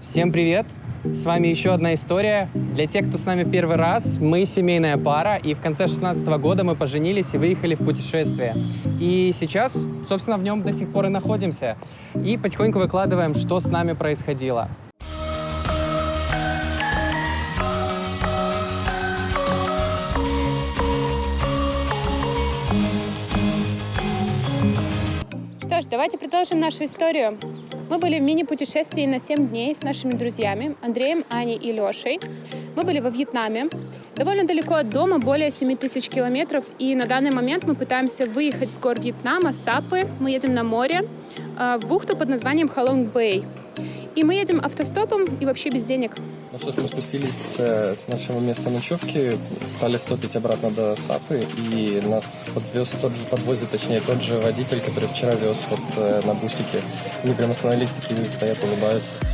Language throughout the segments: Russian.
Всем привет! С вами еще одна история. Для тех, кто с нами первый раз, мы семейная пара, и в конце 2016 года мы поженились и выехали в путешествие. И сейчас, собственно, в нем до сих пор и находимся. И потихоньку выкладываем, что с нами происходило. Что ж, давайте продолжим нашу историю. Мы были в мини-путешествии на 7 дней с нашими друзьями Андреем, Аней и Лешей. Мы были во Вьетнаме, довольно далеко от дома, более 7000 километров. И на данный момент мы пытаемся выехать с гор Вьетнама, Сапы. Мы едем на море, в бухту под названием Халонг-Бэй. И мы едем автостопом и вообще без денег. Ну что ж, мы спустились с нашего места ночевки, стали стопить обратно до Сапы, и нас подвозит, точнее, тот же водитель, который вчера вез вот на бусике. Они прям остановились, такие стоят, улыбаются.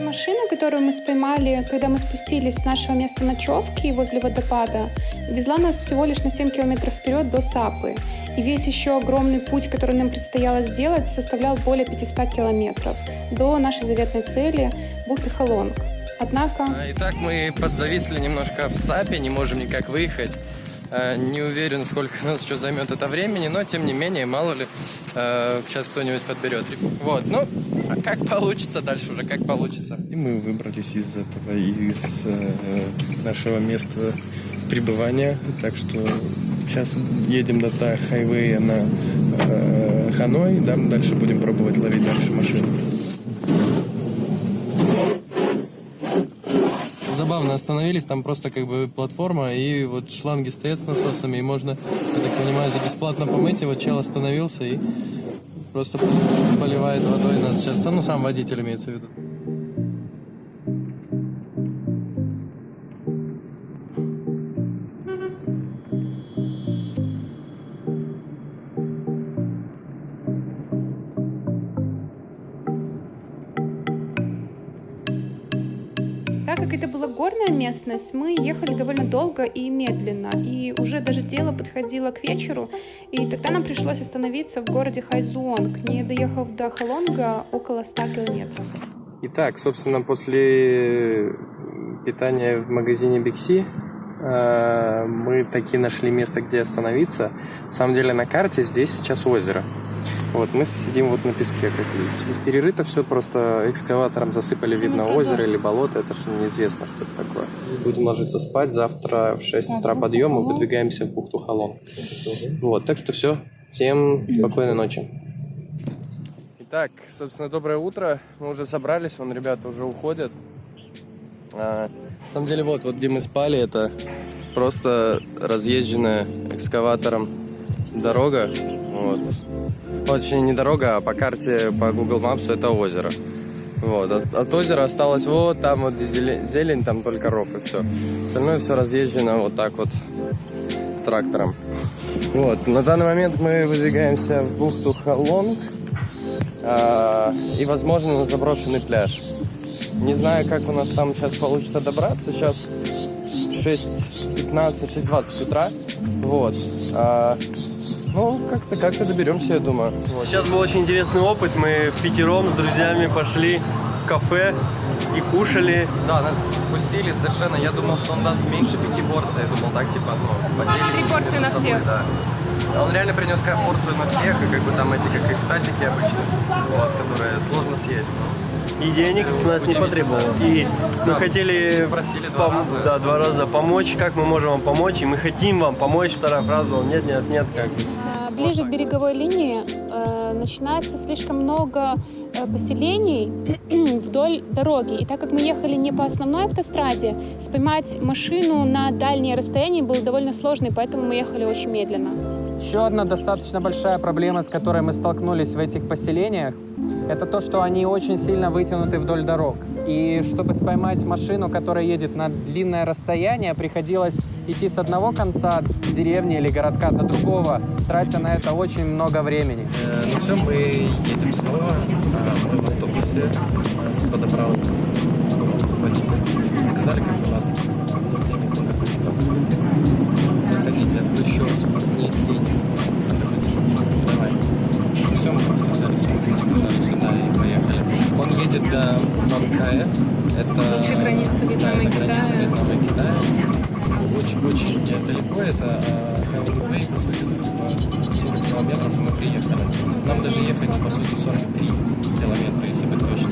Машина, которую мы поймали, когда мы спустились с нашего места ночевки возле водопада, везла нас всего лишь на 7 километров вперед до Сапы. И весь еще огромный путь, который нам предстояло сделать, составлял более 500 километров до нашей заветной цели – бухты Халонг. Однако... Итак, мы подзависли немножко в Сапе, не можем никак выехать. Не уверен, сколько нас еще займет это времени, но тем не менее, мало ли, сейчас кто-нибудь подберет. Вот, ну, а как получится дальше уже, как получится. И мы выбрались из этого, из нашего места пребывания, так что сейчас едем до хайвея на Ханой, да, мы дальше будем пробовать ловить дальше машину. Забавно остановились, там просто как бы платформа, и вот шланги стоят с насосами, и можно, я так понимаю, за бесплатно помыть. И вот чел остановился и просто поливает водой нас сейчас, ну сам водитель имеется в виду. Так как это была горная местность, мы ехали довольно долго и медленно, и уже даже дело подходило к вечеру, и тогда нам пришлось остановиться в городе Хайзуонг, не доехав до Халонга около 100 километров. Итак, собственно, после питания в магазине Бикси мы таки нашли место, где остановиться. На самом деле на карте здесь сейчас озеро. Вот, мы сидим вот на песке, как видите. Здесь перерыто все, просто экскаватором засыпали, видно, озеро или болото, это что неизвестно, что это такое. Будем ложиться спать, завтра в 6 утра подъем, и выдвигаемся в бухту Халонг. Вот, так что все, всем спокойной ночи. Итак, собственно, доброе утро, мы уже собрались, вон ребята уже уходят. На самом деле, вот где мы спали, это просто разъезженная экскаватором дорога, вот. Точнее, не дорога, а по карте, по Google Maps это озеро. Вот. От озера осталось вот там вот зелень, там только ров и все. Остальное все разъезжено вот так вот трактором. Вот. На данный момент мы выдвигаемся в бухту Халонг и, возможно, на заброшенный пляж. Не знаю, как у нас там сейчас получится добраться. Сейчас 6:15, 6:20 утра. Вот. Ну, как-то доберемся, я думаю. Вот. Сейчас был очень интересный опыт. Мы впятером с друзьями пошли в кафе и кушали. Да, нас спустили совершенно. Я думал, что он даст меньше 5 порций. Я думал, так, типа, поделить. 3 порции на всех. Да. А он реально принес порцию на всех, и как бы там эти, как их тазики обычные, вот, которые сложно съесть. И денег с нас не потребовал. И мы хотели спросили 2 раза. Да, 2 раза помочь. Как мы можем вам помочь? И мы хотим вам помочь. 2 фраза. Нет, как бы. Ближе к береговой линии начинается слишком много поселений вдоль дороги. И так как мы ехали не по основной автостраде, поймать машину на дальние расстояния было довольно сложно, и поэтому мы ехали очень медленно. Еще одна достаточно большая проблема, с которой мы столкнулись в этих поселениях, это то, что они очень сильно вытянуты вдоль дорог. И чтобы поймать машину, которая едет на длинное расстояние, приходилось идти с одного конца деревни или городка до другого, тратя на это очень много времени. Ну все, мы едем снова. Мы в автобусе дискуссия с подоправок водителя. Сказали, как у нас нет денег, он такой, типа, заходите, отпущу вас, у вас нет денег. Он такой, типа, давай. Все, мы просто взяли сумки, забежали сюда и поехали. Он едет до Манкая. Это Вообще граница Вьетнама и Китая. граница Вьетнама и Китая. Очень далеко, это Хэвэнвэй, по сути, типа 40 километров, и мы приехали. Нам даже ехать, по сути, 43 километра, если быть точно.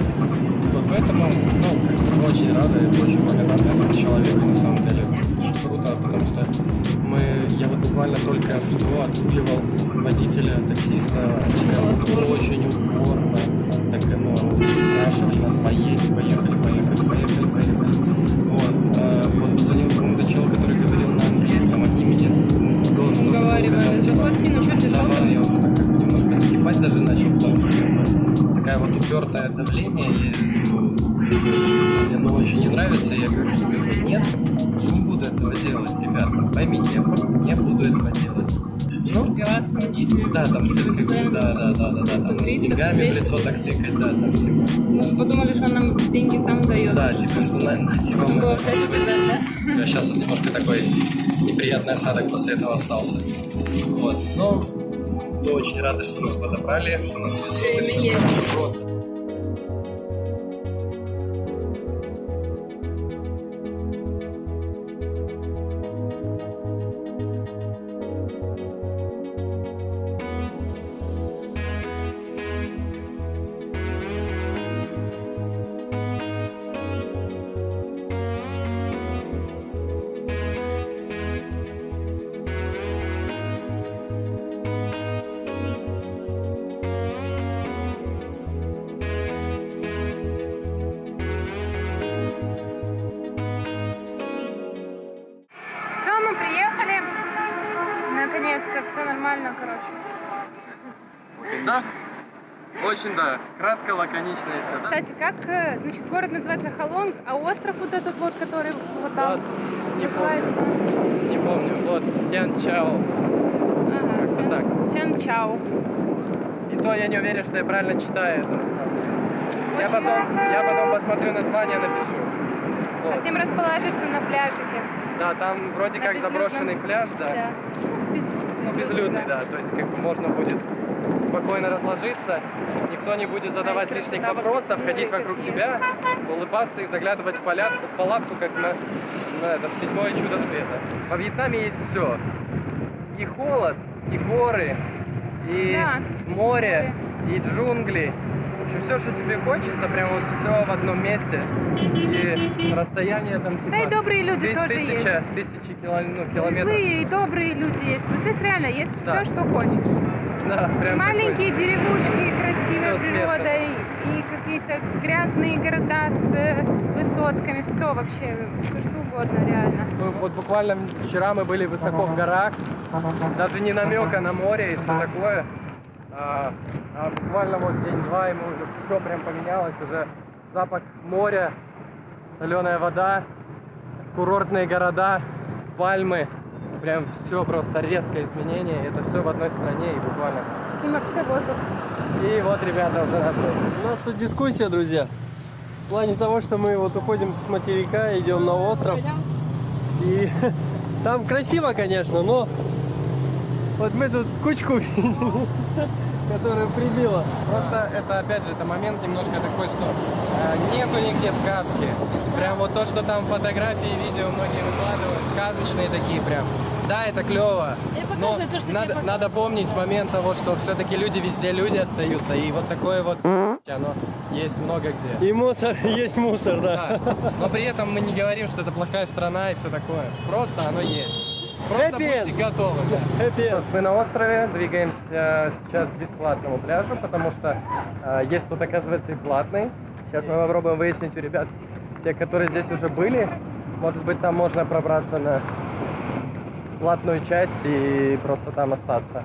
Вот поэтому, мы очень рады, очень благодарны этому человеку, на самом деле. Круто, потому что я вот буквально только что отруливал водителя, таксиста, очень упорно, так, спрашивали нас, поехали. Вот за него, по-моему, чел, который говорил на английском, от имени должен Уговаривали, заплати, ну что тебе жалко? Да, я уже так как бы немножко закипать даже начал, потому что как бы такая вот упертое давление, мне очень не нравится, я говорю, что как бы нет, я не буду этого делать, ребята, поймите, я просто не буду этого делать. Убиваться начали. Да, там, то есть, как бы, да, там, 300, деньгами в 200. лицо так тыкать, да, там, типа. Мы же подумали, что он нам деньги сам дает. Да, типа, что типа мы... Было взять и бежать, да? Сейчас немножко такой неприятный осадок после этого остался. Вот, но мы очень рады, что нас подобрали, что нас везут, и все хорошо. Все, мы приехали. Наконец-то все нормально, короче. Да? Очень, да. Кратко, лаконично и все. Кстати, как, значит, город называется Халонг, а остров вот этот вот, который вот там Не называется? Не помню. Вот, Тянчао. Ага, Как-то так. Чанчао. И то я не уверен, что я правильно читаю это на самом деле. Я Очень потом посмотрю название, напишу. Вот. Хотим расположиться на пляжике. Да, там вроде На как безлюдном. заброшенный пляж, да. Да. Ну, безлюдный, да. То есть как бы можно будет спокойно разложиться, никто не будет задавать лишних вопросов, ходить вокруг тебя, улыбаться и заглядывать в палатку, как на в седьмое чудо света. Во Вьетнаме есть все. И холод, и горы, и Да. море, и джунгли. В общем, все, что тебе хочется, прям вот все в одном месте. И расстояние там типа... Да и добрые люди тоже есть. Тысячи километров. Злые и добрые люди есть. Но здесь реально есть все, Да. что хочешь. Да, прям Маленькие деревушки, красивая Всё природа и какие-то грязные города с высотками. Все вообще, все что угодно, реально. Вот буквально вчера мы были высоко в горах, даже не намека на море и все такое. А буквально вот день-два, и уже все прям поменялось, уже запах моря, соленая вода, курортные города, пальмы, прям все просто резкое изменение, это все в одной стране и буквально. И морской воздух. И вот ребята уже нашли. У нас тут дискуссия, друзья. В плане того, что мы вот уходим с материка, идем на остров. И там красиво, конечно, но вот мы тут кучку видели, которая прибила. Просто это, опять же, это момент немножко такой, что нету нигде сказки. Прям вот то, что там фотографии, видео многие выкладывают, сказочные такие прям. Да, это клево, но показываю то, что тебе надо помнить момент того, что все-таки люди везде люди остаются, и вот такое вот оно есть много где. И мусор, есть мусор, да. Да. Но при этом мы не говорим, что это плохая страна и все такое. Просто оно есть. Просто Happy end. будьте готовы. Да. Happy end. Мы на острове, двигаемся сейчас к бесплатному пляжу, потому что есть тут, оказывается, и платный. Сейчас мы попробуем выяснить у ребят, те, которые здесь уже были, может быть, там можно пробраться на платную часть и просто там остаться.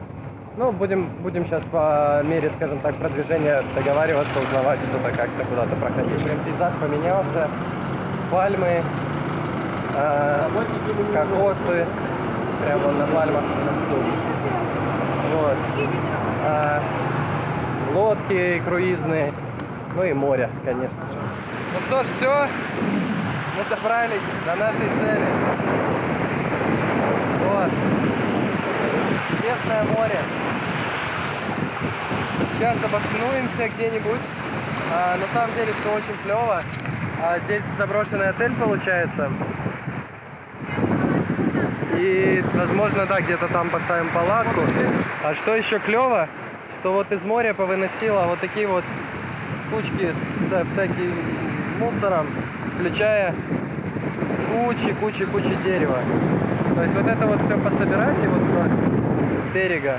Ну, будем сейчас по мере, скажем так, продвижения договариваться, узнавать что-то, как-то куда-то проходить. Прям пейзаж поменялся, пальмы, кокосы, прям вон на пальмах растут. Вот. Лодки круизные. Ну и море, конечно же. Ну что ж, все. Мы добрались до нашей цели. Вот. Чудесное море. Сейчас обоснуемся где-нибудь. На самом деле, что очень клево, здесь заброшенный отель получается. И, возможно, да, где-то там поставим палатку. А что еще клево, что вот из моря повыносило вот такие вот кучки с всяким мусором, включая кучи дерева. То есть вот это вот все пособирать и вот вдоль берега.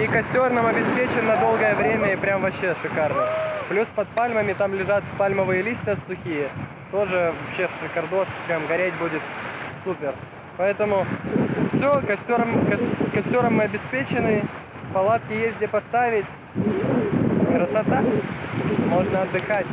И костер нам обеспечен на долгое время и прям вообще шикарно. Плюс под пальмами там лежат пальмовые листья сухие. Тоже вообще шикардос, прям гореть будет супер. Поэтому все, с костером мы обеспечены. Палатки есть где поставить. Красота. Можно отдыхать.